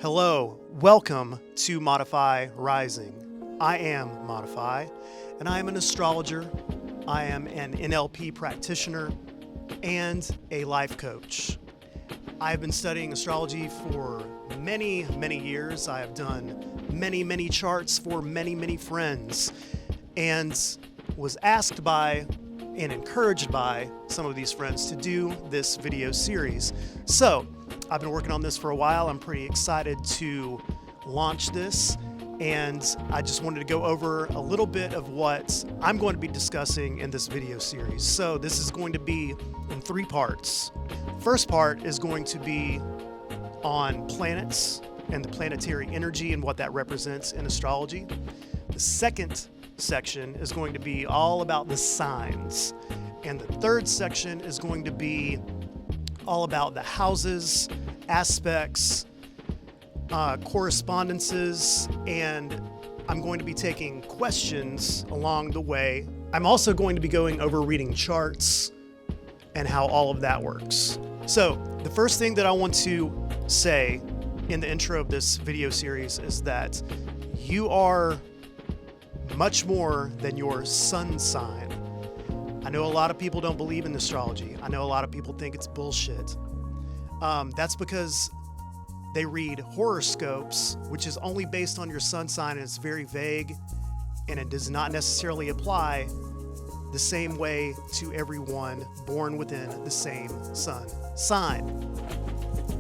Hello, welcome to Modifi Rising. I am Modifi, and I am an astrologer. I am an NLP practitioner and a life coach. I have been studying astrology for many years. I have done many charts for many friends, and was asked by and encouraged by some of these friends to do this video series. So I've been working on this for a while. I'm pretty excited to launch this, and I just wanted to go over a little bit of what I'm going to be discussing in this video series. So this is going to be in 3 parts. First part is going to be on planets and the planetary energy and what that represents in astrology. The second section is going to be all about the signs, and the third section is going to be all about the houses, aspects, correspondences, and I'm going to be taking questions along the way. I'm also going to be going over reading charts and how all of that works. So the first thing that I want to say in the intro of this video series is that you are much more than your sun sign. I know a lot of people don't believe in astrology. I know a lot of people think it's bullshit. That's because they read horoscopes, which is only based on your sun sign, and it's very vague, and it does not necessarily apply the same way to everyone born within the same sun sign.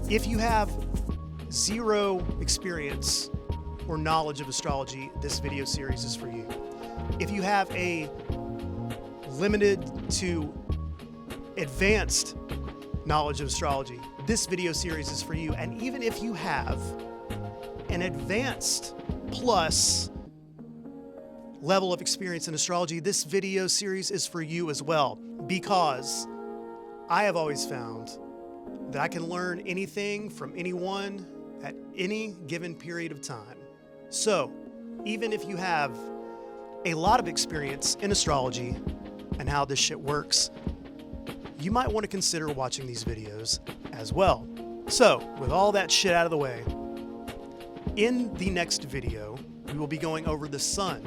If you have zero experience or knowledge of astrology, this video series is for you. If you have a limited to advanced knowledge of astrology, this video series is for you. And even if you have an advanced plus level of experience in astrology, this video series is for you as well, because I have always found that I can learn anything from anyone at any given period of time. So even if you have a lot of experience in astrology and how this shit works, you might want to consider watching these videos as well. So with all that shit out of the way, in the next video, we will be going over the sun.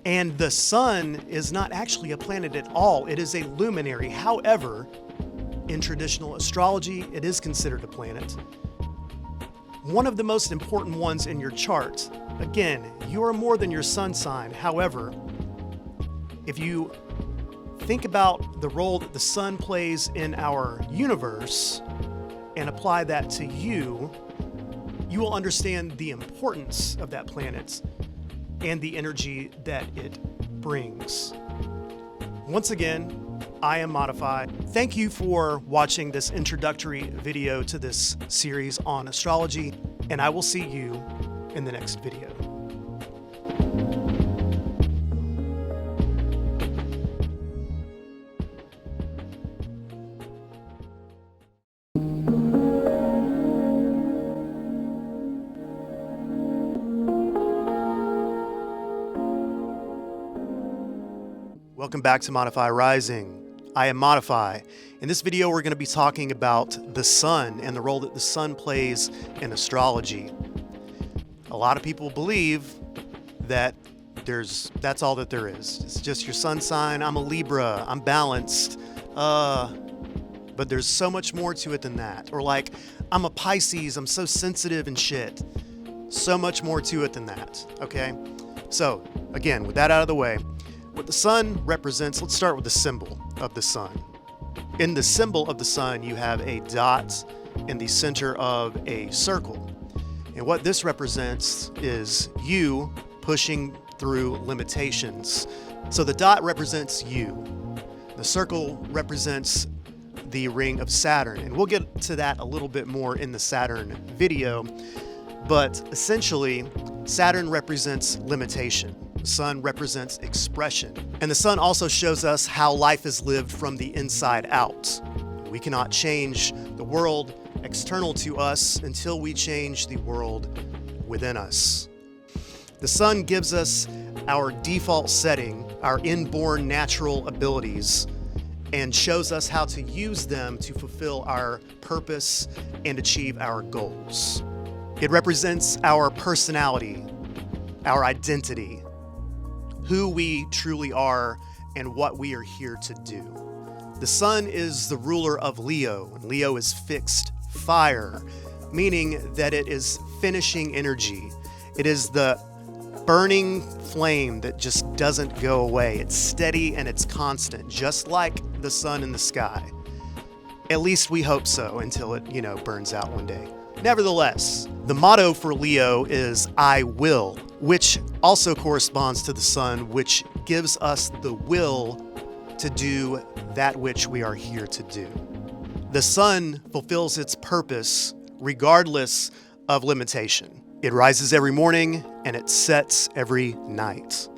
And the sun is not actually a planet at all. It is a luminary. However, in traditional astrology, it is considered a planet. One of the most important ones in your chart. Again, you are more than your sun sign. However, if you think about the role that the sun plays in our universe and apply that to you, you will understand the importance of that planet and the energy that it brings. Once again, I am Modifi. Thank you for watching this introductory video to this series on astrology, and I will see you in the next video. Welcome back to Modifi Rising. I am Modifi. In this video, we're going to be talking about the sun and the role that the sun plays in astrology. A lot of people believe that that's all that there is. It's just your sun sign. I'm a Libra. I'm balanced. But there's so much more to it than that. Or like, I'm a Pisces. I'm so sensitive and shit. So much more to it than that. Okay? So, again, with that out of the way, what the sun represents, let's start with the symbol of the sun. In the symbol of the sun, you have a dot in the center of a circle. And what this represents is you pushing through limitations. So the dot represents you. The circle represents the ring of Saturn. And we'll get to that a little bit more in the Saturn video. But essentially, Saturn represents limitation. The sun represents expression. And the sun also shows us how life is lived from the inside out. We cannot change the world external to us until we change the world within us. The sun gives us our default setting, our inborn natural abilities, and shows us how to use them to fulfill our purpose and achieve our goals. It represents our personality, our identity, who we truly are, and what we are here to do. The sun is the ruler of Leo, and Leo is fixed fire, meaning that it is finishing energy. It is the burning flame that just doesn't go away. It's steady and it's constant, just like the sun in the sky. At least we hope so until it, burns out one day. Nevertheless, the motto for Leo is I will, which also corresponds to the sun, which gives us the will to do that which we are here to do. The sun fulfills its purpose regardless of limitation. It rises every morning and it sets every night.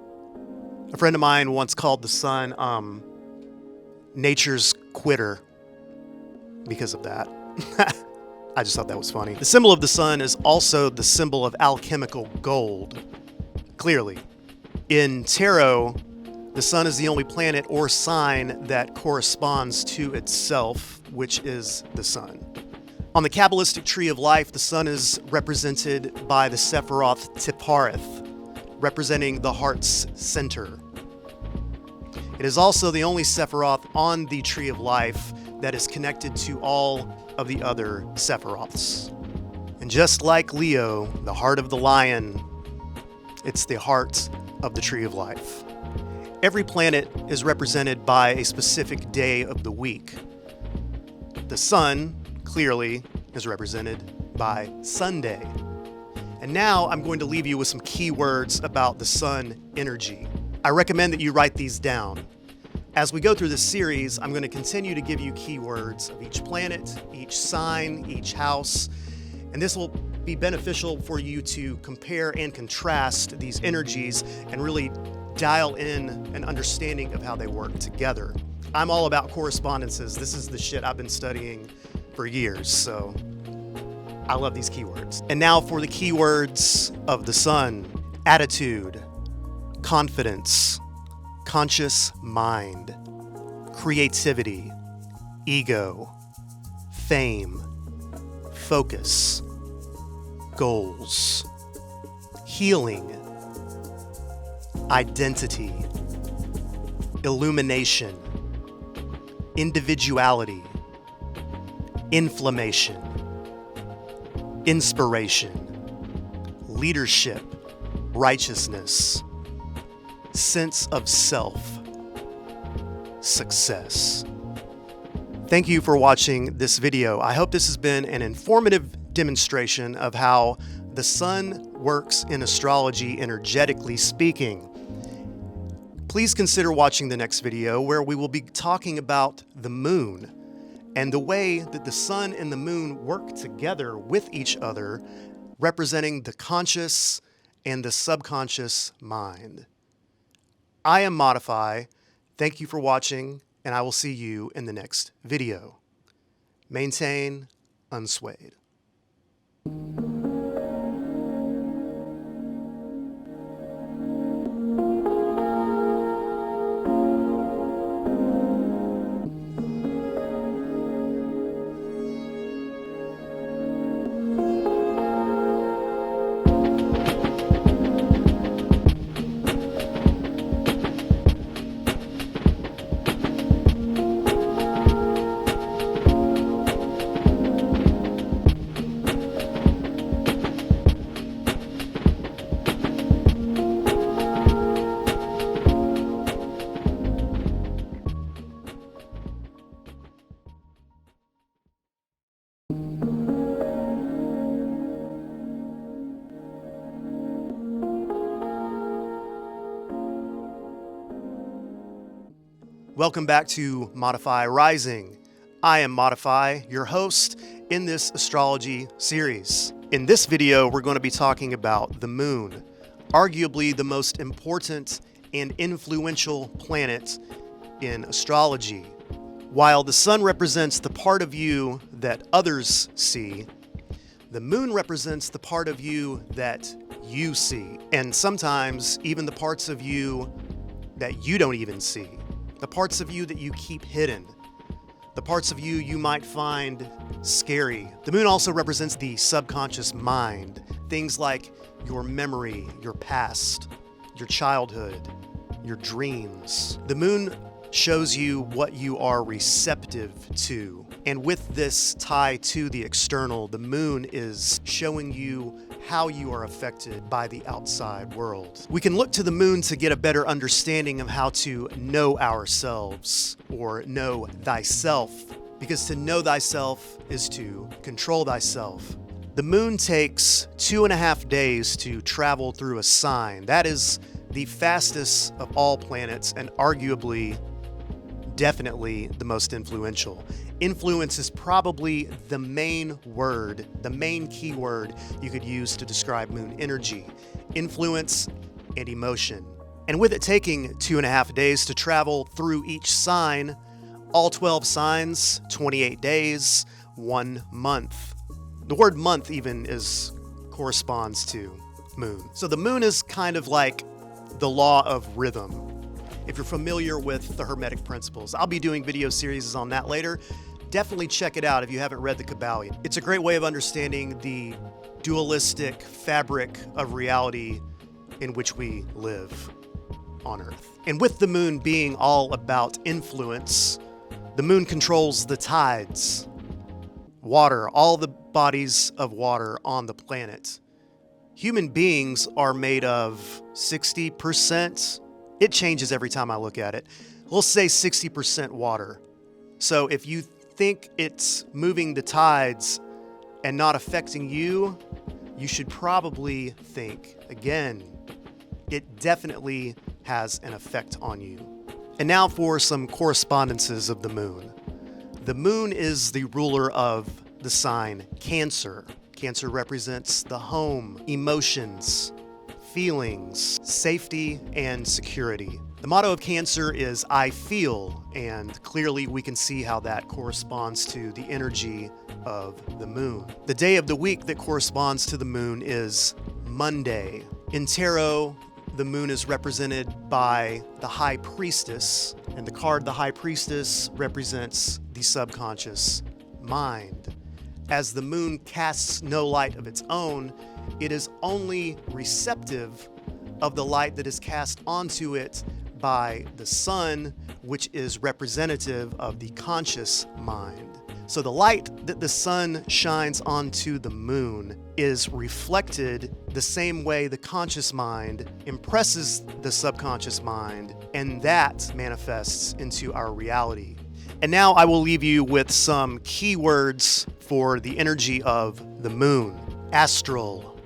A friend of mine once called the sun nature's quitter because of that. I just thought that was funny. The symbol of the sun is also the symbol of alchemical gold. Clearly, in tarot, the sun is the only planet or sign that corresponds to itself, which is the sun. On the Kabbalistic tree of life, the sun is represented by the Sephiroth Tipareth, representing the heart's center. It is also the only Sephiroth on the tree of life that is connected to all of the other Sephiroths. And just like Leo, the heart of the lion, it's the heart of the tree of life. Every planet is represented by a specific day of the week. The sun, clearly, is represented by Sunday. And now I'm going to leave you with some key words about the sun energy. I recommend that you write these down. As we go through this series, I'm going to continue to give you keywords of each planet, each sign, each house, and this will be beneficial for you to compare and contrast these energies and really dial in an understanding of how they work together. I'm all about correspondences. This is the shit I've been studying for years, so I love these keywords. And now for the keywords of the sun: attitude, confidence, conscious mind, creativity, ego, fame, focus, goals, healing, identity, illumination, individuality, inflammation, inspiration, leadership, righteousness, sense of self, success. Thank you for watching this video. I hope this has been an informative demonstration of how the sun works in astrology, energetically speaking. Please consider watching the next video, where we will be talking about the moon and the way that the sun and the moon work together with each other, representing the conscious and the subconscious mind. I am Modifi. Thank you for watching, and I will see you in the next video. Maintain unswayed. Welcome back to Modifi Rising. I am Modifi, your host in this astrology series. In this video, we're going to be talking about the moon, arguably the most important and influential planet in astrology. While the sun represents the part of you that others see, the moon represents the part of you that you see, and sometimes even the parts of you that you don't even see. The parts of you that you keep hidden. the parts of you you might find scary. The moon also represents the subconscious mind, things like your memory, your past, your childhood, your dreams. The moon shows you what you are receptive to. And with this tie to the external, the moon is showing you how you are affected by the outside world. We can look to the moon to get a better understanding of how to know ourselves or know thyself, because to know thyself is to control thyself. The moon takes 2.5 days to travel through a sign. That is the fastest of all planets and arguably, definitely the most influential. Influence is probably the main word, the main keyword you could use to describe moon energy. Influence and emotion. And with it taking 2.5 days to travel through each sign, all 12 signs, 28 days, 1 month. The word month even corresponds to moon. So the moon is kind of like the law of rhythm. If you're familiar with the Hermetic principles, I'll be doing video series on that later. Definitely check it out if you haven't read the Kabbalion. It's a great way of understanding the dualistic fabric of reality in which we live on Earth. And with the moon being all about influence, the moon controls the tides, water, all the bodies of water on the planet. Human beings are made of 60%. It changes every time I look at it. We'll say 60% water. So if you think it's moving the tides and not affecting you, you should probably think again. It definitely has an effect on you. And now for some correspondences of the moon. The moon is the ruler of the sign Cancer. Cancer represents the home, emotions, feelings, safety, and security. The motto of Cancer is I feel, and clearly we can see how that corresponds to the energy of the moon. The day of the week that corresponds to the moon is Monday. In tarot, the moon is represented by the High Priestess, and the card the High Priestess represents the subconscious mind. As the moon casts no light of its own, it is only receptive of the light that is cast onto it by the sun, which is representative of the conscious mind. So the light that the sun shines onto the moon is reflected the same way the conscious mind impresses the subconscious mind, and that manifests into our reality. And now I will leave you with some keywords for the energy of the moon. Astral,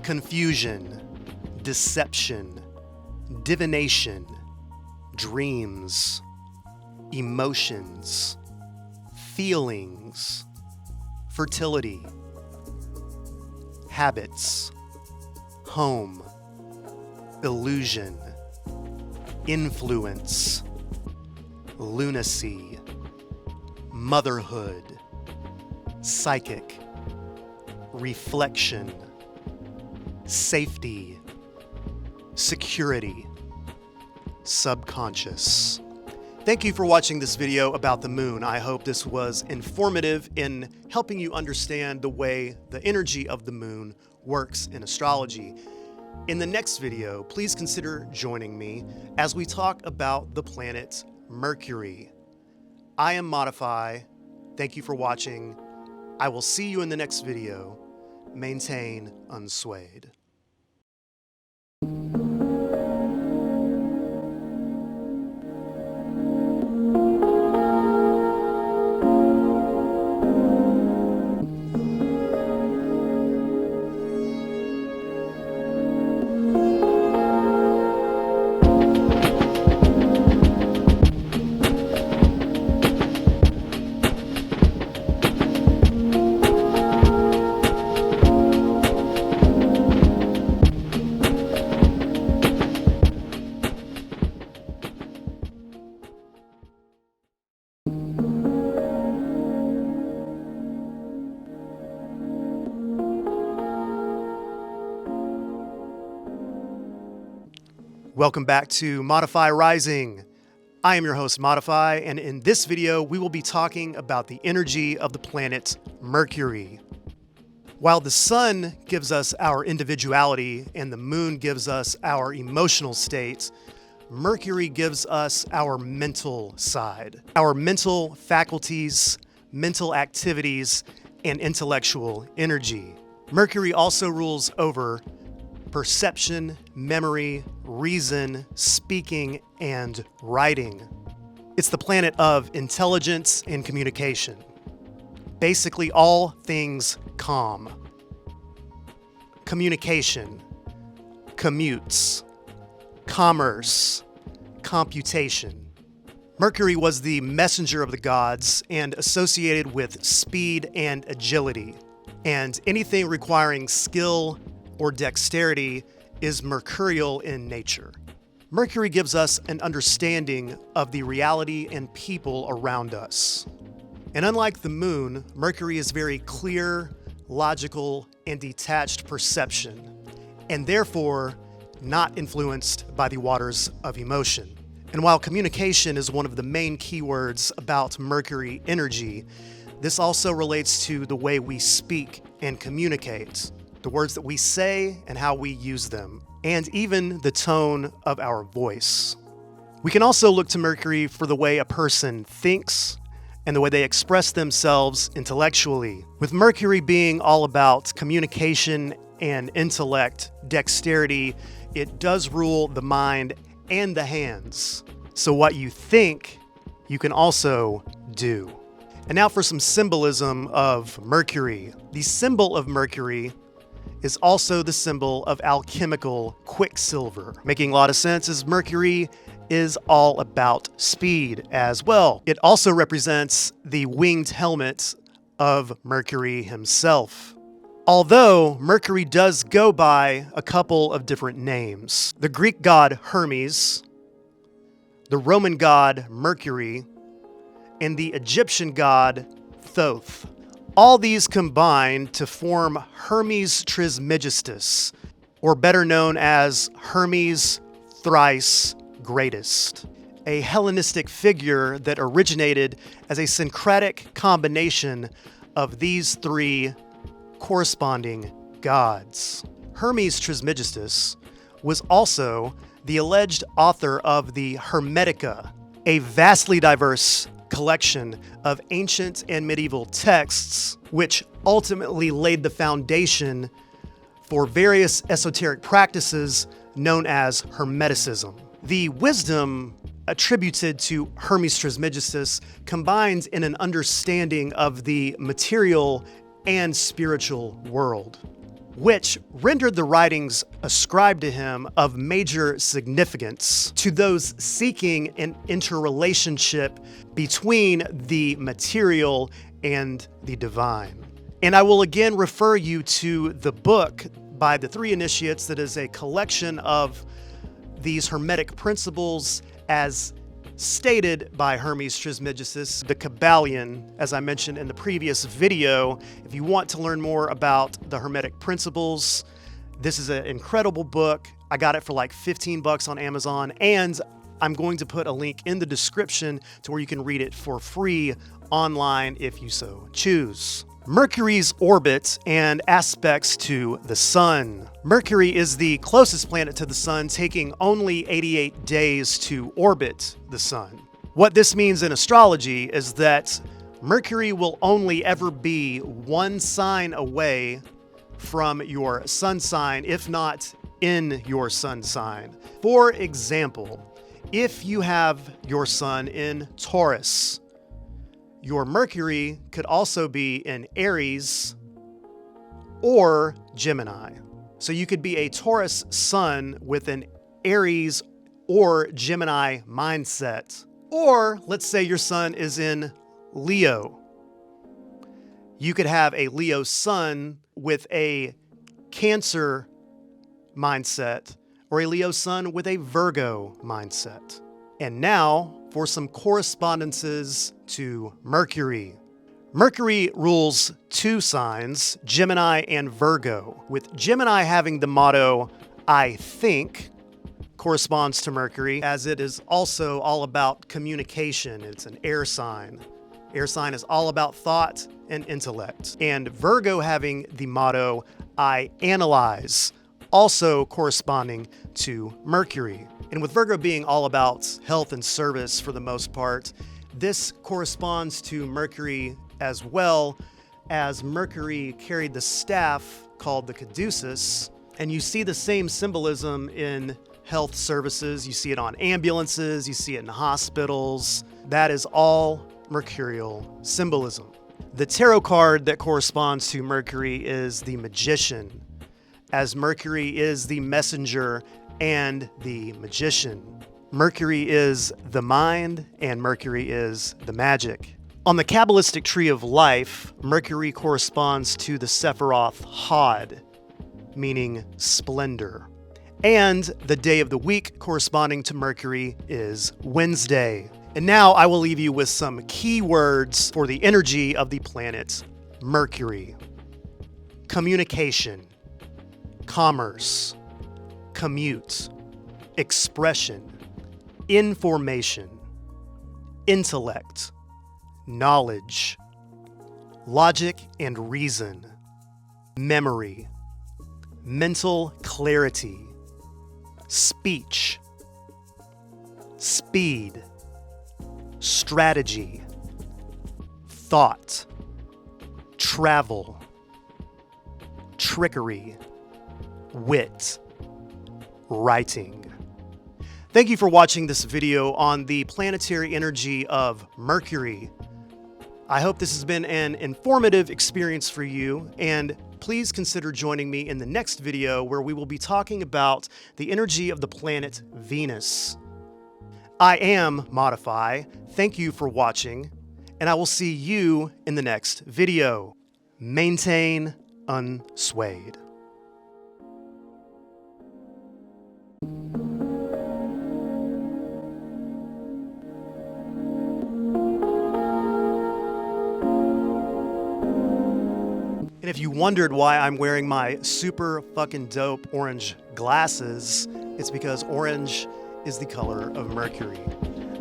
confusion, deception, divination, dreams, emotions, feelings, fertility, habits, home, illusion, influence, lunacy, motherhood, psychic, reflection, safety, security, subconscious. Thank you for watching this video about the moon. I hope this was informative in helping you understand the way the energy of the moon works in astrology. In the next video, please consider joining me as we talk about the planet Mercury. I am Modifi. Thank you for watching. I will see you in the next video. Maintain unswayed. Welcome back to Modifi Rising. I am your host, Modifi, and in this video, we will be talking about the energy of the planet Mercury. While the sun gives us our individuality and the moon gives us our emotional state, Mercury gives us our mental side, our mental faculties, mental activities, and intellectual energy. Mercury also rules over perception, memory, reason, speaking, and writing. It's the planet of intelligence and communication. Basically, all things calm. Communication, commutes, commerce, computation. Mercury was the messenger of the gods and associated with speed and agility. And anything requiring skill or dexterity is mercurial in nature. Mercury gives us an understanding of the reality and people around us. And unlike the moon, Mercury is very clear, logical, and detached perception, and therefore not influenced by the waters of emotion. And while communication is one of the main keywords about Mercury energy, this also relates to the way we speak and communicate, the words that we say and how we use them, and even the tone of our voice. We can also look to Mercury for the way a person thinks and the way they express themselves intellectually. With Mercury being all about communication and intellect, dexterity, it does rule the mind and the hands. So what you think, you can also do. And now for some symbolism of Mercury. The symbol of Mercury is also the symbol of alchemical quicksilver. Making a lot of sense as Mercury is all about speed as well. It also represents the winged helmet of Mercury himself. Although Mercury does go by a couple of different names. The Greek god Hermes, the Roman god Mercury, and the Egyptian god Thoth. All these combine to form Hermes Trismegistus, or better known as Hermes Thrice Greatest, a Hellenistic figure that originated as a syncretic combination of these three corresponding gods. Hermes Trismegistus was also the alleged author of the Hermetica, a vastly diverse collection of ancient and medieval texts, which ultimately laid the foundation for various esoteric practices known as Hermeticism. The wisdom attributed to Hermes Trismegistus combines in an understanding of the material and spiritual world, which rendered the writings ascribed to him of major significance to those seeking an interrelationship between the material and the divine. And I will again refer you to the book by the Three Initiates that is a collection of these Hermetic principles as stated by Hermes Trismegistus, the Kabbalion, as I mentioned in the previous video. If you want to learn more about the Hermetic principles, this is an incredible book. I got it for like 15 bucks on Amazon, and I'm going to put a link in the description to where you can read it for free online if you so choose. Mercury's orbit and aspects to the sun. Mercury is the closest planet to the sun, taking only 88 days to orbit the sun. What this means in astrology is that Mercury will only ever be one sign away from your sun sign, if not in your sun sign. For example, if you have your sun in Taurus, your Mercury could also be in Aries or Gemini. So you could be a Taurus sun with an Aries or Gemini mindset. Or let's say your sun is in Leo. You could have a Leo sun with a Cancer mindset, or a Leo sun with a Virgo mindset. And now for some correspondences to Mercury. Mercury rules two signs, Gemini and Virgo, with Gemini having the motto, I think, corresponds to Mercury, as it is also all about communication. It's an air sign. Air sign is all about thought and intellect. And Virgo having the motto, I analyze, also corresponding to Mercury. And with Virgo being all about health and service for the most part, this corresponds to Mercury as well, as Mercury carried the staff called the caduceus. And you see the same symbolism in health services. You see it on ambulances, you see it in hospitals. That is all mercurial symbolism. The tarot card that corresponds to Mercury is the Magician, as Mercury is the messenger and the magician. Mercury is the mind and Mercury is the magic. On the Kabbalistic tree of life, Mercury corresponds to the Sephiroth Hod, meaning splendor. And the day of the week corresponding to Mercury is Wednesday. And now I will leave you with some key words for the energy of the planet Mercury. Communication, commerce, commute, expression, information, intellect, knowledge, logic and reason, memory, mental clarity, speech, speed, strategy, thought, travel, trickery, wit, writing. Thank you for watching this video on the planetary energy of Mercury. I hope this has been an informative experience for you, and please consider joining me in the next video where we will be talking about the energy of the planet Venus. I am Modifi. Thank you for watching, and I will see you in the next video. Maintain unswayed. And if you wondered why I'm wearing my super fucking dope orange glasses, it's because orange is the color of Mercury.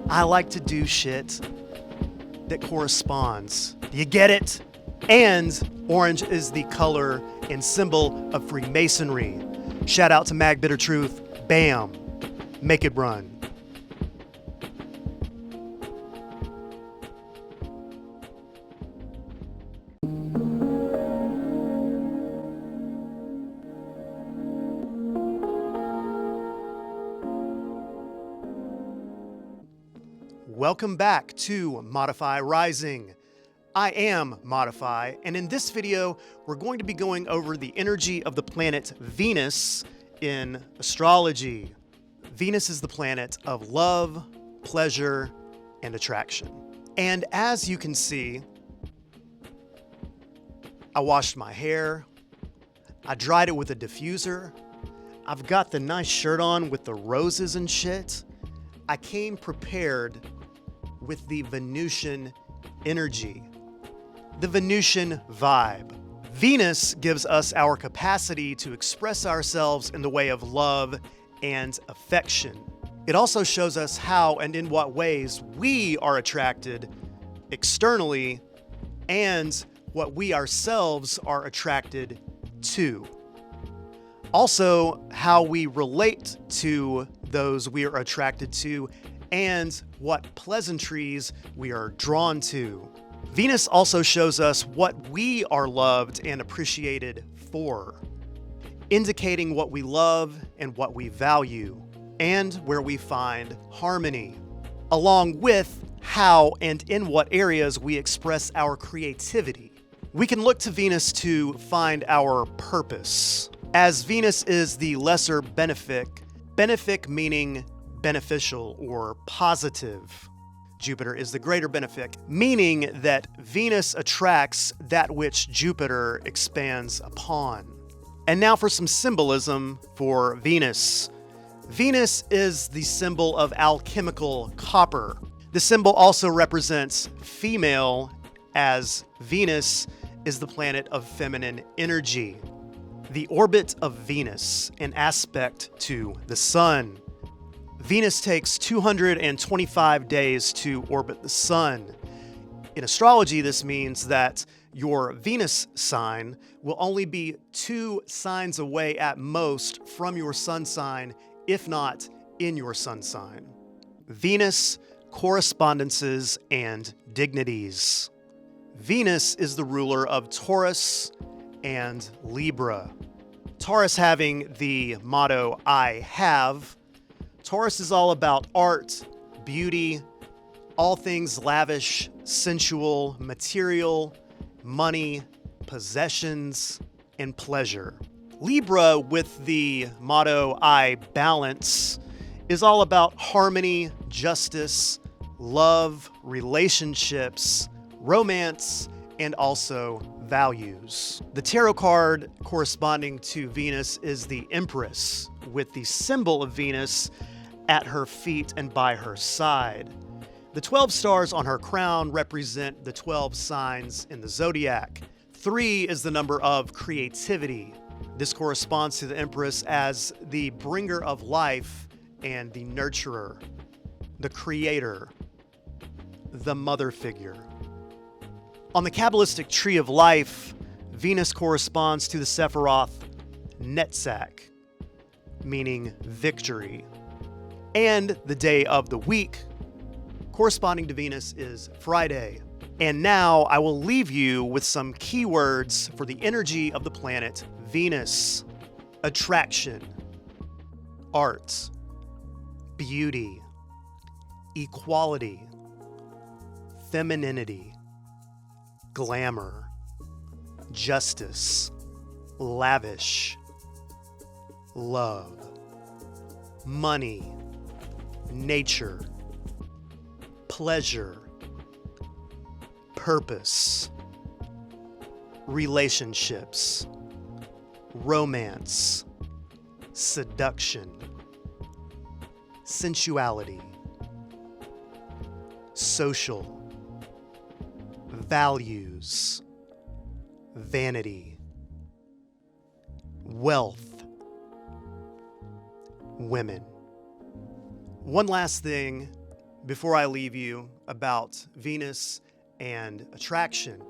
I like to do shit that corresponds. Do you get it? And orange is the color and symbol of Freemasonry. Shout out to Mag Bitter Truth. Bam. Make it run. Welcome back to Modifi Rising. I am Modifi, and in this video, we're going to be going over the energy of the planet Venus in astrology. Venus is the planet of love, pleasure, and attraction. And as you can see, I washed my hair, I dried it with a diffuser, I've got the nice shirt on with the roses and shit. I came prepared with the Venusian energy, the Venusian vibe. Venus gives us our capacity to express ourselves in the way of love and affection. It also shows us how and in what ways we are attracted externally and what we ourselves are attracted to. Also, how we relate to those we are attracted to and what pleasantries we are drawn to. Venus also shows us what we are loved and appreciated for, indicating what we love and what we value, and where we find harmony, along with how and in what areas we express our creativity. We can look to Venus to find our purpose, as Venus is the lesser benefic, benefic meaning beneficial or positive. Jupiter is the greater benefic, meaning that Venus attracts that which Jupiter expands upon. And now for some symbolism for Venus. Venus is the symbol of alchemical copper. The symbol also represents female, as Venus is the planet of feminine energy. The orbit of Venus, an aspect to the sun. Venus takes 225 days to orbit the sun. In astrology, this means that your Venus sign will only be 2 signs away at most from your sun sign, if not in your sun sign. Venus, correspondences, and dignities. Venus is the ruler of Taurus and Libra. Taurus having the motto, I have. Taurus is all about art, beauty, all things lavish, sensual, material, money, possessions, and pleasure. Libra, with the motto, I balance, is all about harmony, justice, love, relationships, romance, and also values. The tarot card corresponding to Venus is the Empress, with the symbol of Venus at her feet and by her side. The 12 stars on her crown represent the 12 signs in the zodiac. 3 is the number of creativity. This corresponds to the Empress as the bringer of life and the nurturer, the creator, the mother figure. On the Kabbalistic tree of life, Venus corresponds to the Sephiroth Netzach, meaning victory. And the day of the week corresponding to Venus is Friday. And now I will leave you with some keywords for the energy of the planet Venus. Attraction, art, beauty, equality, femininity, glamour, justice, lavish, love, money, nature, pleasure, purpose, relationships, romance, seduction, sensuality, social, values, vanity, wealth, women. One last thing before I leave you about Venus and attraction.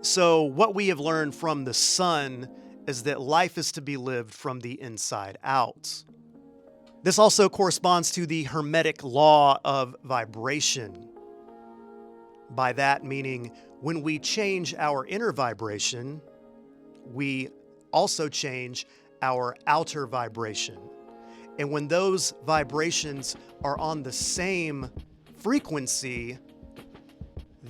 So what we have learned from the sun is that life is to be lived from the inside out. This also corresponds to the Hermetic law of vibration. By that meaning, when we change our inner vibration, we also change our outer vibration. And when those vibrations are on the same frequency,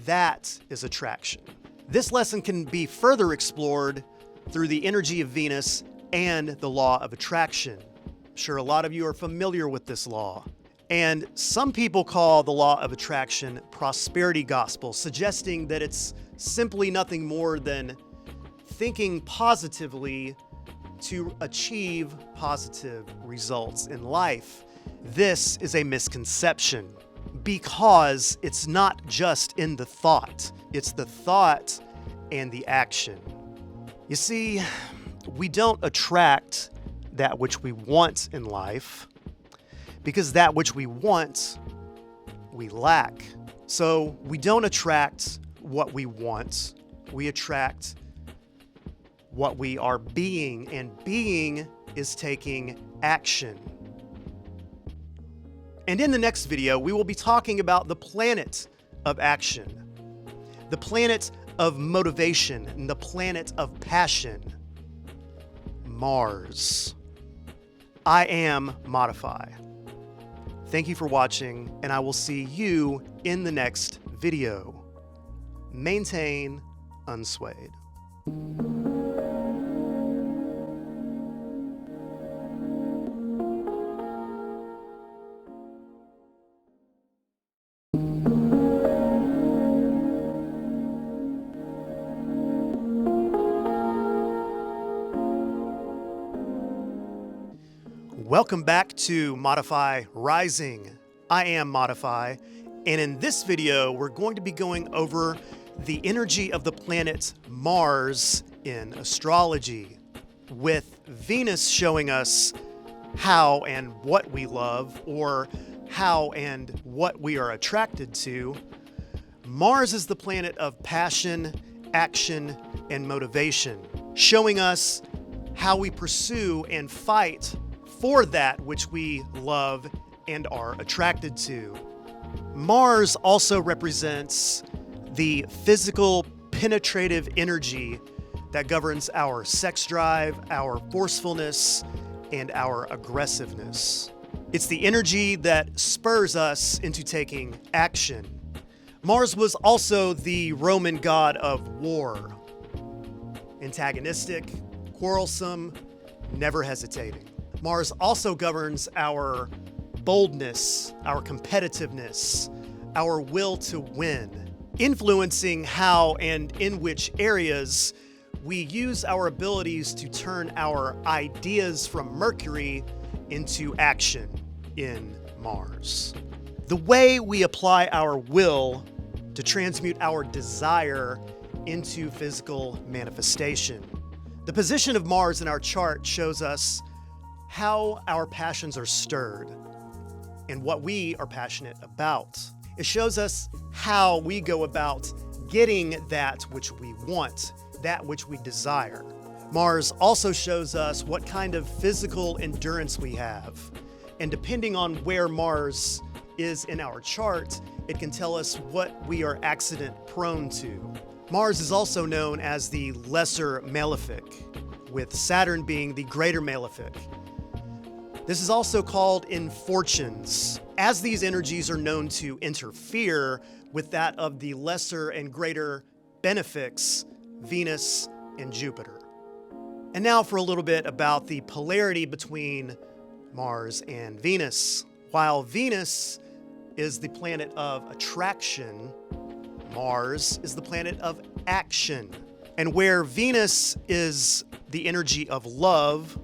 that is attraction. This lesson can be further explored through the energy of Venus and the law of attraction. I'm sure a lot of you are familiar with this law. And some people call the law of attraction prosperity gospel, suggesting that it's simply nothing more than thinking positively to achieve positive results in life. This is a misconception because it's not just in the thought, it's the thought and the action. You see, we don't attract that which we want in life because that which we want, we lack. So we don't attract what we want, we attract what we are being, and being is taking action. And in the next video, we will be talking about the planet of action, the planet of motivation, and the planet of passion, Mars. I am Modifi. Thank you for watching, and I will see you in the next video. Maintain unswayed. Welcome back to Modifi Rising. I am Modifi, and in this video, we're going to be going over the energy of the planet Mars in astrology, with Venus showing us how and what we love, or how and what we are attracted to, Mars is the planet of passion, action, and motivation, showing us how we pursue and fight for that which we love and are attracted to. Mars also represents the physical, penetrative energy that governs our sex drive, our forcefulness, and our aggressiveness. It's the energy that spurs us into taking action. Mars was also the Roman god of war. Antagonistic, quarrelsome, never hesitating. Mars also governs our boldness, our competitiveness, our will to win, influencing how and in which areas we use our abilities to turn our ideas from Mercury into action in Mars. The way we apply our will to transmute our desire into physical manifestation. The position of Mars in our chart shows us how our passions are stirred and what we are passionate about. It shows us how we go about getting that which we want, that which we desire. Mars also shows us what kind of physical endurance we have. And depending on where Mars is in our chart, it can tell us what we are accident prone to. Mars is also known as the lesser malefic, with Saturn being the greater malefic. This is also called infortunes, as these energies are known to interfere with that of the lesser and greater benefics, Venus and Jupiter. And now for a little bit about the polarity between Mars and Venus. While Venus is the planet of attraction, Mars is the planet of action. And where Venus is the energy of love,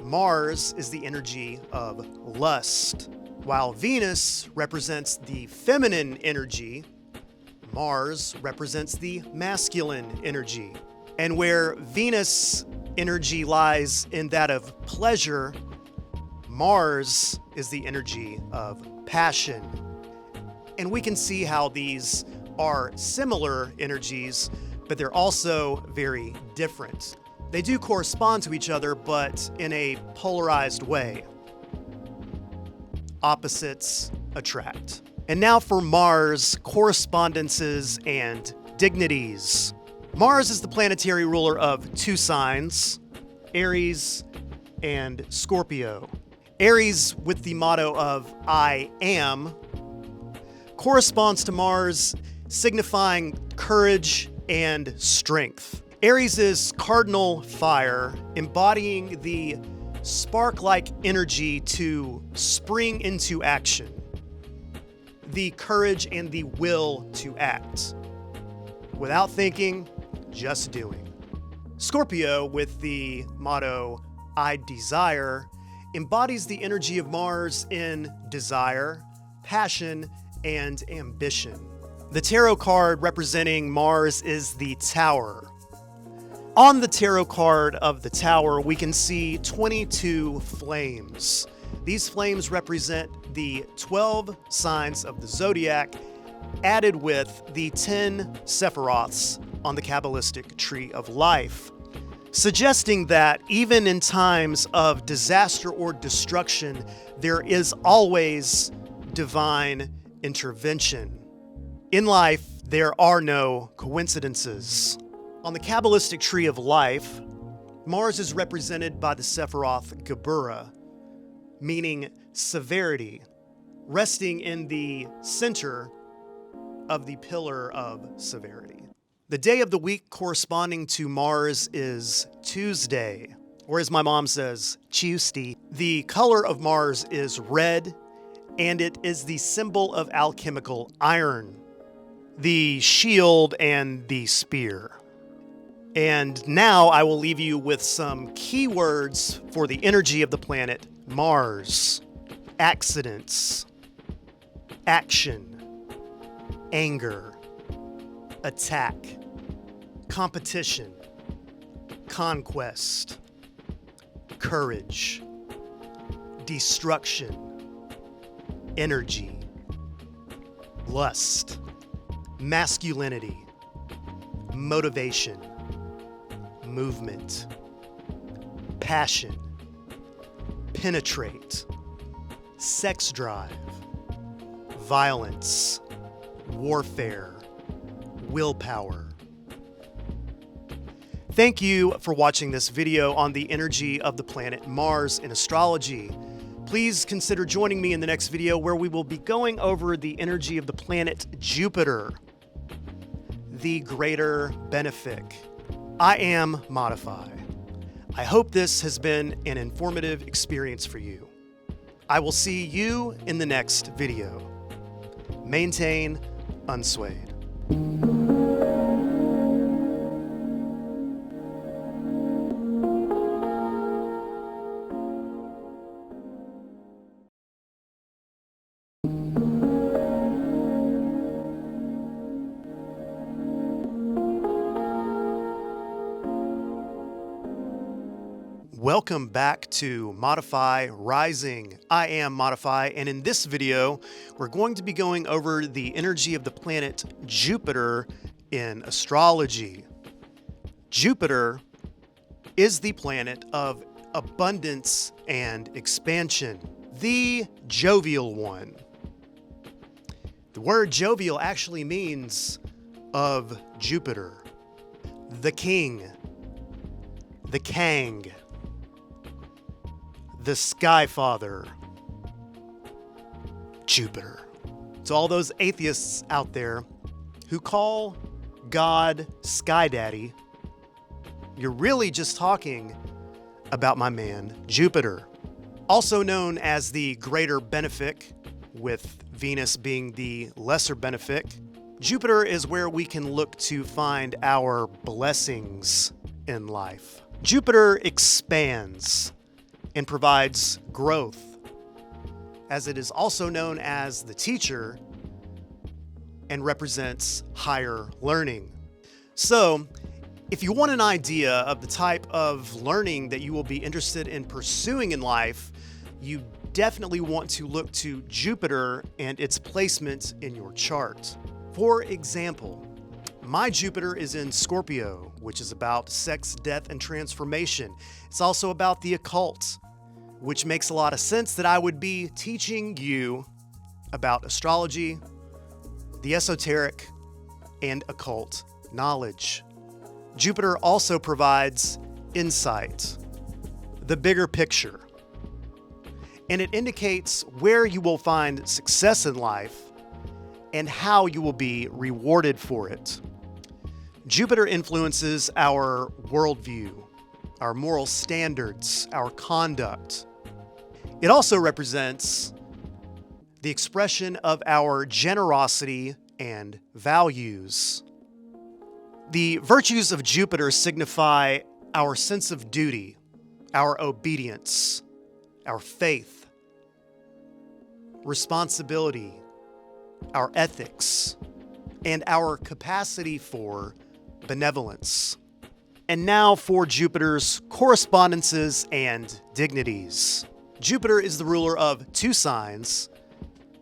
Mars is the energy of lust. While Venus represents the feminine energy, Mars represents the masculine energy. And where Venus energy lies in that of pleasure, Mars is the energy of passion. And we can see how these are similar energies, but they're also very different. They do correspond to each other, but in a polarized way. Opposites attract. And now for Mars correspondences and dignities. Mars is the planetary ruler of two signs, Aries and Scorpio. Aries, with the motto of I am, corresponds to Mars, signifying courage and strength. Aries is cardinal fire, embodying the spark-like energy to spring into action, the courage and the will to act. Without thinking, just doing. Scorpio, with the motto I desire, embodies the energy of Mars in desire, passion, and ambition. The tarot card representing Mars is the Tower. On the tarot card of the Tower, we can see 22 flames. These flames represent the 12 signs of the zodiac, added with the 10 Sephiroths on the Kabbalistic tree of life, suggesting that even in times of disaster or destruction, there is always divine intervention. In life, there are no coincidences. On the Kabbalistic tree of life, Mars is represented by the Sephiroth Geburah, meaning severity, resting in the center of the pillar of severity. The day of the week corresponding to Mars is Tuesday, or as my mom says, Tuesday. The color of Mars is red, and it is the symbol of alchemical iron, the shield and the spear. And now I will leave you with some keywords for the energy of the planet Mars. Accidents, action, anger, attack, competition, conquest, courage, destruction, energy, lust, masculinity, motivation, movement, passion, penetrate, sex drive, violence, warfare, willpower. Thank you for watching this video on the energy of the planet Mars in astrology. Please consider joining me in the next video where we will be going over the energy of the planet Jupiter, the greater benefic. I am Modifi. I hope this has been an informative experience for you. I will see you in the next video. Maintain unswayed. Welcome back to Modifi Rising. I am Modifi, and in this video, we're going to be going over the energy of the planet Jupiter in astrology. Jupiter is the planet of abundance and expansion, the jovial one. The word jovial actually means of Jupiter, the king, the Kang, the Sky Father, Jupiter. To all those atheists out there who call God Sky Daddy, you're really just talking about my man Jupiter. Also known as the greater benefic, with Venus being the lesser benefic, Jupiter is where we can look to find our blessings in life. Jupiter expands and provides growth, as it is also known as the teacher and represents higher learning. So, if you want an idea of the type of learning that you will be interested in pursuing in life, you definitely want to look to Jupiter and its placement in your chart. For example, my Jupiter is in Scorpio, which is about sex, death, and transformation. It's also about the occult, which makes a lot of sense that I would be teaching you about astrology, the esoteric, and occult knowledge. Jupiter also provides insight, the bigger picture, and it indicates where you will find success in life and how you will be rewarded for it. Jupiter influences our worldview, our moral standards, our conduct. It also represents the expression of our generosity and values. The virtues of Jupiter signify our sense of duty, our obedience, our faith, responsibility, our ethics, and our capacity for benevolence. And now for Jupiter's correspondences and dignities. Jupiter is the ruler of two signs,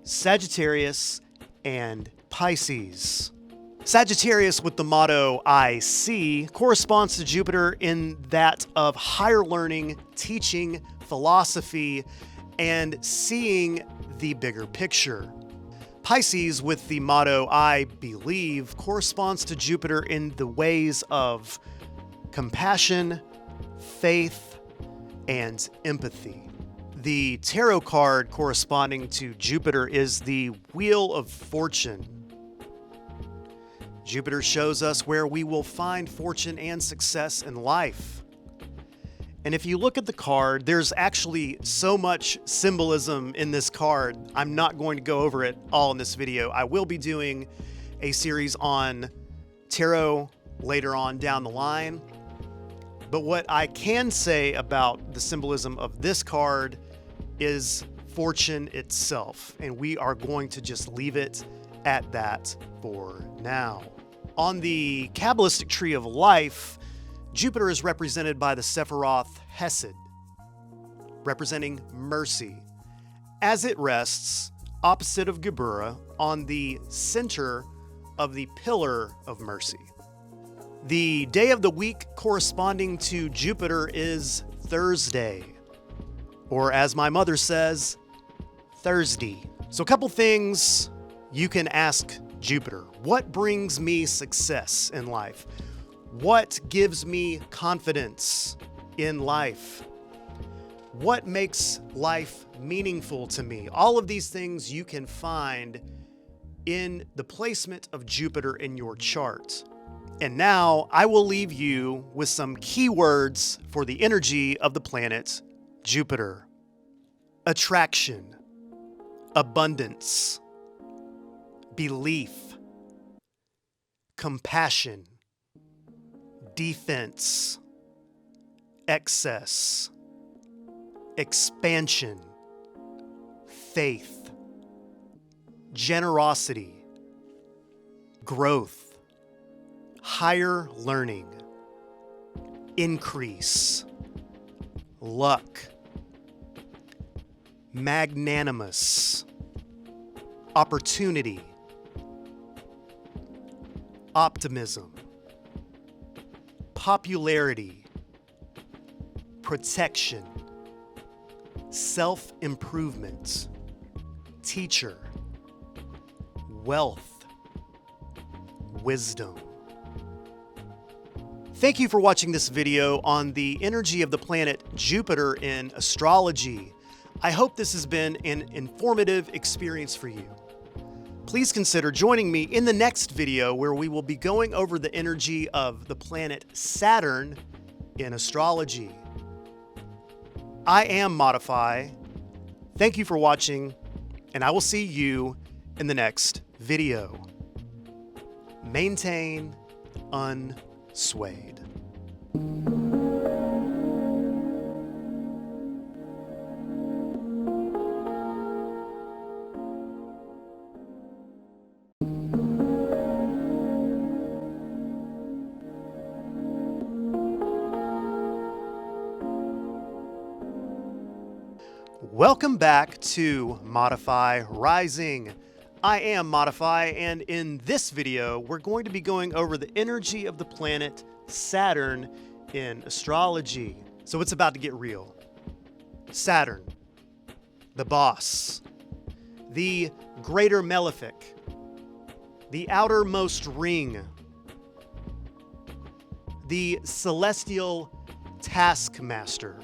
Sagittarius and Pisces. Sagittarius, with the motto I see, corresponds to Jupiter in that of higher learning, teaching, philosophy, and seeing the bigger picture. Pisces, with the motto I believe, corresponds to Jupiter in the ways of compassion, faith, and empathy. The tarot card corresponding to Jupiter is the Wheel of Fortune. Jupiter shows us where we will find fortune and success in life. And if you look at the card, there's actually so much symbolism in this card. I'm not going to go over it all in this video. I will be doing a series on tarot later on down the line. But what I can say about the symbolism of this card is fortune itself. And we are going to just leave it at that for now. On the Kabbalistic tree of life, Jupiter is represented by the Sephiroth Hesed. representing mercy, as it rests opposite of Geburah on the center of the pillar of mercy. The day of the week corresponding to Jupiter is Thursday, or as my mother says, Thursday. So a couple things you can ask Jupiter. What brings me success in life? What gives me confidence in life? What makes life meaningful to me? All of these things you can find in the placement of Jupiter in your chart. And now I will leave you with some keywords for the energy of the planet Jupiter. Attraction, abundance, belief, compassion, defense, excess, expansion, faith, generosity, growth, higher learning, increase, luck, magnanimous, opportunity, optimism, popularity, protection, self-improvement, teacher, wealth, wisdom. Thank you for watching this video on the energy of the planet Jupiter in astrology. I hope this has been an informative experience for you. Please consider joining me in the next video where we will be going over the energy of the planet Saturn in astrology. I am Modifi. Thank you for watching, and I will see you in the next video. Maintain unswayed. Welcome back to Modifi Rising. I am Modifi, and in this video, we're going to be going over the energy of the planet Saturn in astrology. So it's about to get real. Saturn, the boss, the greater malefic, the outermost ring, the celestial taskmaster.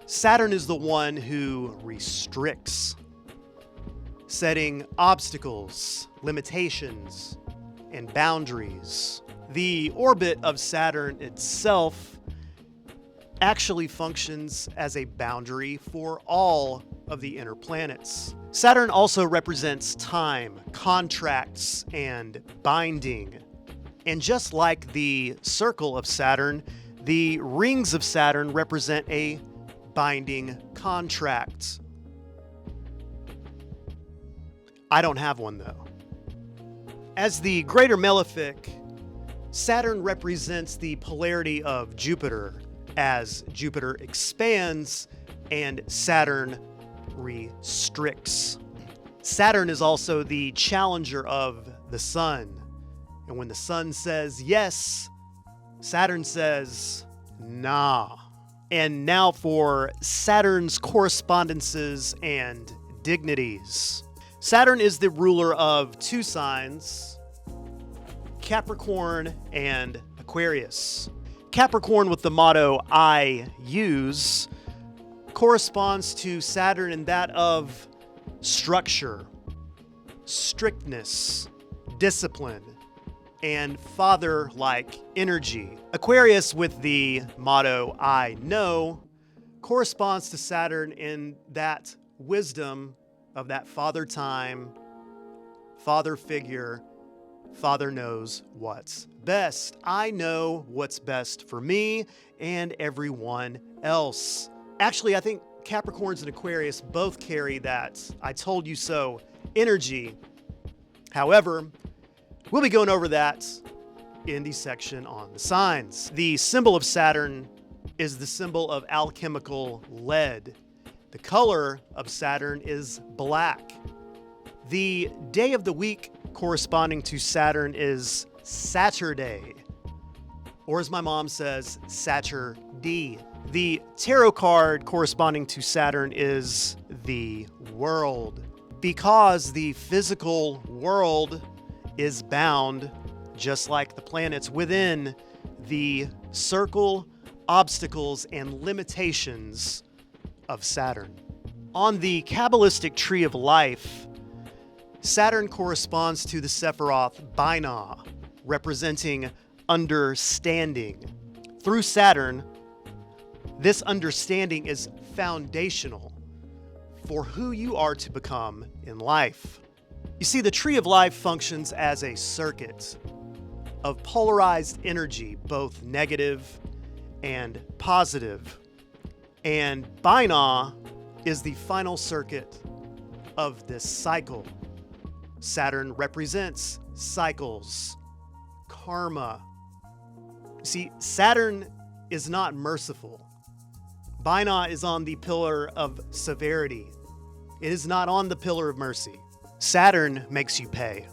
Saturn is the one who restricts, setting obstacles, limitations, and boundaries. The orbit of Saturn itself actually functions as a boundary for all of the inner planets. Saturn also represents time, contracts, and binding. And just like the circle of Saturn, the rings of Saturn represent a binding contract. I don't have one though. As the greater malefic, Saturn represents the polarity of Jupiter as Jupiter expands and Saturn restricts. Saturn is also the challenger of the Sun. And when the Sun says yes, Saturn says nah. And now for Saturn's correspondences and dignities. Saturn is the ruler of two signs, Capricorn and Aquarius. Capricorn, with the motto I use, corresponds to Saturn in that of structure, strictness, discipline, and father-like energy. Aquarius, with the motto I know, corresponds to Saturn in that wisdom of that father time, father figure, father knows what's best. I know what's best for me and everyone else. Actually, I think Capricorns and Aquarius both carry that I told you so energy. However, we'll be going over that in the section on the signs. The symbol of Saturn is the symbol of alchemical lead. The color of Saturn is black. The day of the week corresponding to Saturn is Saturday, or as my mom says, Saturday. The tarot card corresponding to Saturn is the World, because the physical world is bound, just like the planets, within the circle, obstacles, and limitations of Saturn. On the Kabbalistic tree of life, Saturn corresponds to the Sephiroth Binah, representing understanding. Through Saturn, this understanding is foundational for who you are to become in life. You see, the tree of life functions as a circuit of polarized energy, both negative and positive. And Binah is the final circuit of this cycle. Saturn represents cycles, karma. See, Saturn is not merciful. Binah is on the pillar of severity. It is not on the pillar of mercy. Saturn makes you pay.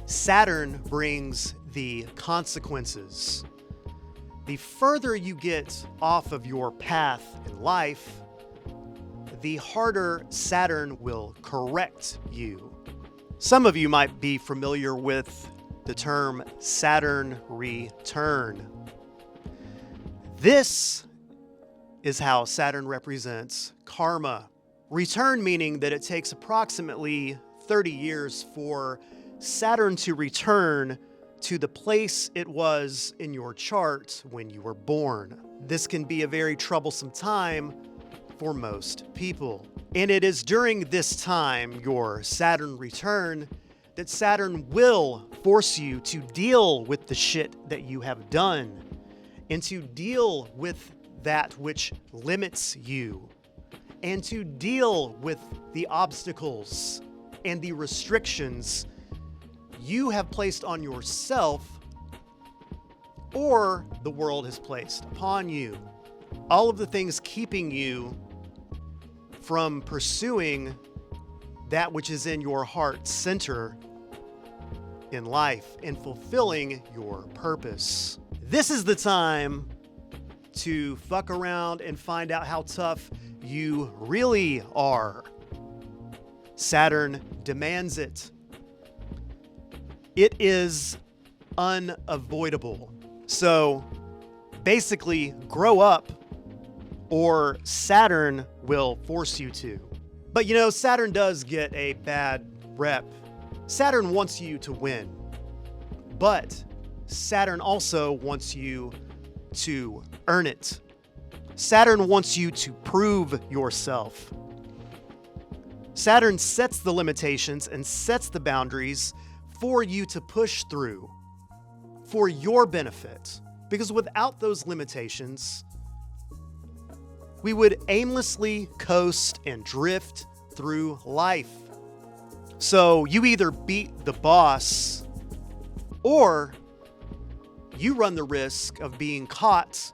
Saturn brings the consequences. The further you get off of your path in life, the harder Saturn will correct you. Some of you might be familiar with the term Saturn return. This is how Saturn represents karma. Return meaning that it takes approximately 30 years for Saturn to return to the place it was in your chart when you were born. This can be a very troublesome time for most people. And it is during this time, your Saturn return, that Saturn will force you to deal with the shit that you have done and to deal with that which limits you and to deal with the obstacles and the restrictions you have placed on yourself or the world has placed upon you. All of the things keeping you from pursuing that which is in your heart center in life and fulfilling your purpose. This is the time to fuck around and find out how tough you really are. Saturn demands it. It is unavoidable. So basically, grow up or Saturn will force you to. But you know, Saturn does get a bad rep. Saturn wants you to win, but Saturn also wants you to earn it. Saturn wants you to prove yourself. Saturn sets the limitations and sets the boundaries for you to push through for your benefit. Because without those limitations, we would aimlessly coast and drift through life. So you either beat the boss or you run the risk of being caught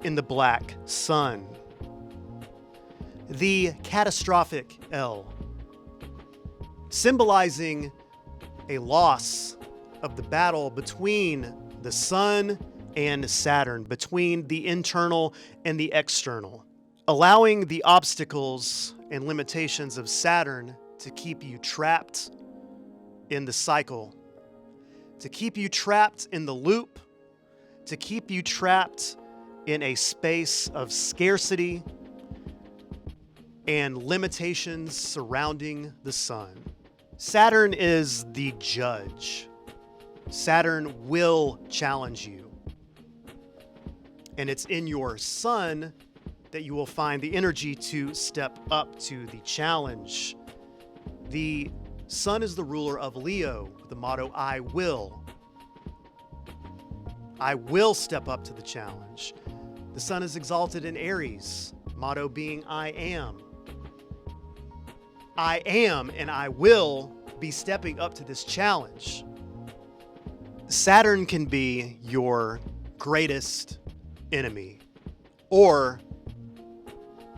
in the black sun. The catastrophic L, symbolizing a loss of the battle between the sun and Saturn, between the internal and the external, allowing the obstacles and limitations of Saturn to keep you trapped in the cycle, to keep you trapped in the loop, to keep you trapped in a space of scarcity and limitations surrounding the sun. Saturn is the judge. Saturn will challenge you. And it's in your sun that you will find the energy to step up to the challenge. The sun is the ruler of Leo, with the motto, I will. I will step up to the challenge. The sun is exalted in Aries, motto being I am. I am and I will be stepping up to this challenge. Saturn can be your greatest enemy or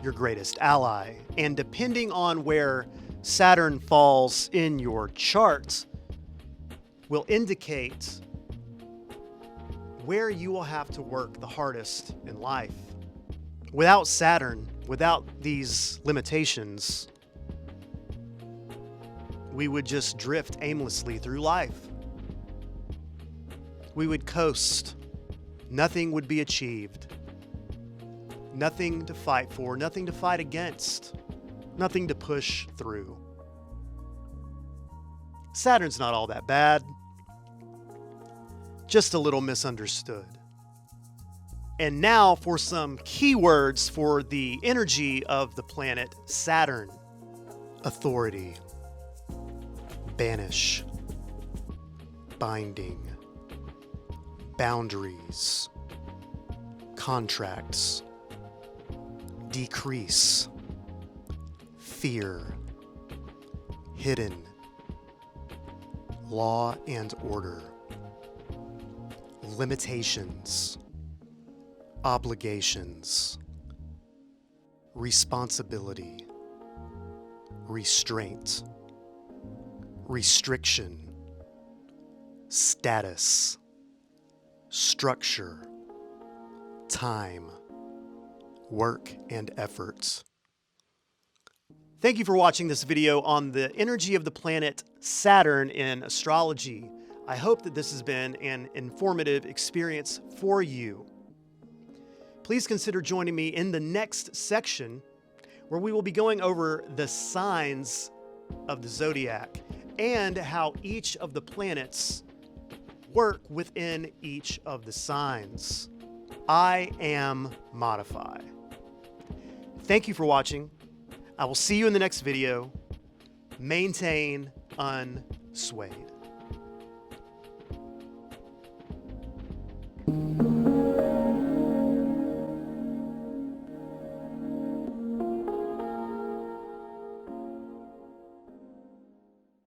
your greatest ally. And depending on where Saturn falls in your chart will indicate where you will have to work the hardest in life. Without Saturn, without these limitations, we would just drift aimlessly through life. We would coast. Nothing would be achieved. Nothing to fight for, nothing to fight against, nothing to push through. Saturn's not all that bad, just a little misunderstood. And now for some keywords for the energy of the planet Saturn. Authority, banish, binding, boundaries, contracts, decrease, fear, hidden, law and order, limitations, obligations, responsibility, restraint, restriction, status, structure, time, work and efforts. Thank you for watching this video on the energy of the planet Saturn in astrology. I hope that this has been an informative experience for you. Please consider joining me in the next section where we will be going over the signs of the zodiac and how each of the planets work within each of the signs. I am Modifi. Thank you for watching. I will see you in the next video. Maintain unswayed.